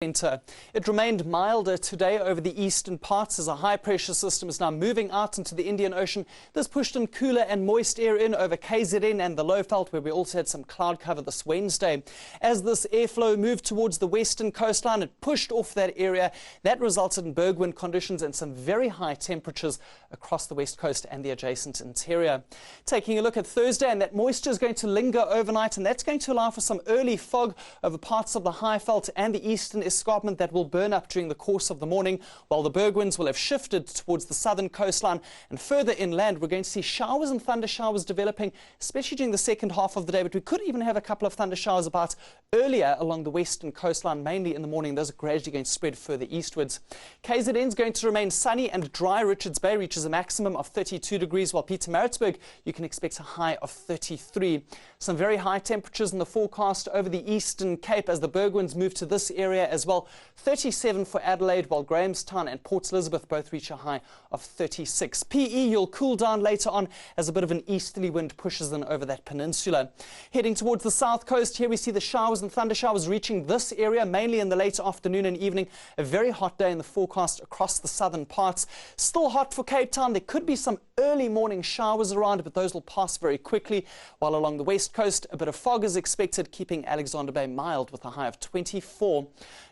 It remained milder today over the eastern parts as a high-pressure system is now moving out into the Indian Ocean. This pushed in cooler and moist air in over KZN and the Lowveld, where we also had some cloud cover this Wednesday. As this airflow moved towards the western coastline, it pushed off that area. That resulted in bergwind conditions and some very high temperatures across the west coast and the adjacent interior. Taking a look at Thursday, and that moisture is going to linger overnight, and that's going to allow for some early fog over parts of the Highveld and the eastern escarpment that will burn up during the course of the morning, while the bergwinds will have shifted towards the southern coastline. And further inland, we're going to see showers and thunder showers developing, especially during the second half of the day. But we could even have a couple of thunder showers about earlier along the western coastline, mainly in the morning. Those are gradually going to spread further eastwards. KZN is going to remain sunny and dry. Richards Bay reaches a maximum of 32 degrees, while Pietermaritzburg, you can expect a high of 33. Some very high temperatures in the forecast over the Eastern Cape as the bergwinds move to this area as well. 37 for Adelaide, while Grahamstown and Port Elizabeth both reach a high of 36. PE, you'll cool down later on as a bit of an easterly wind pushes in over that peninsula. Heading towards the south coast, here we see the showers and thunder showers reaching this area, mainly in the late afternoon and evening. A very hot day in the forecast across the southern parts. Still hot for Cape Town. There could be some early morning showers around, but those will pass very quickly, while along the west coast, a bit of fog is expected, keeping Alexander Bay mild with a high of 24.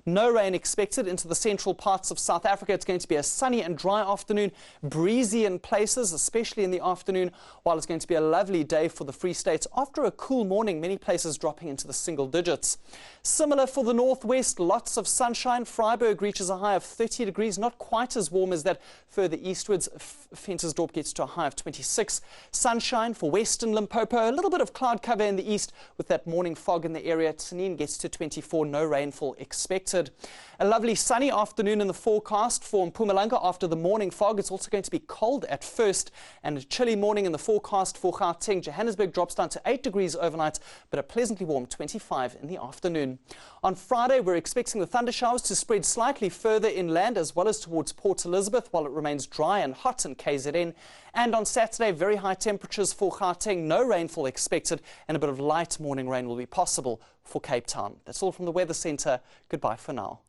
No rain expected into the central parts of South Africa. It's going to be a sunny and dry afternoon, breezy in places, especially in the afternoon, while it's going to be a lovely day for the Free State after a cool morning, many places dropping into the single digits. Similar for the northwest, lots of sunshine. Vryburg reaches a high of 30 degrees, not quite as warm as that further eastwards. Ventersdorp gets to a high of 26. Sunshine for western Limpopo, a little bit of cloud cover in the east with that morning fog in the area. Tsenin gets to 24, no rainfall expected. A lovely sunny afternoon in the forecast for Mpumalanga after the morning fog. It's also going to be cold at first, and a chilly morning in the forecast for Gauteng. Johannesburg drops down to 8 degrees overnight, but a pleasantly warm 25 in the afternoon. On Friday, we're expecting the thunder showers to spread slightly further inland as well as towards Port Elizabeth, while it remains dry and hot in KZN. And on Saturday, very high temperatures for Gauteng, no rainfall expected, and a bit of light morning rain will be possible for Cape Town. That's all from the Weather Centre. Goodbye for now.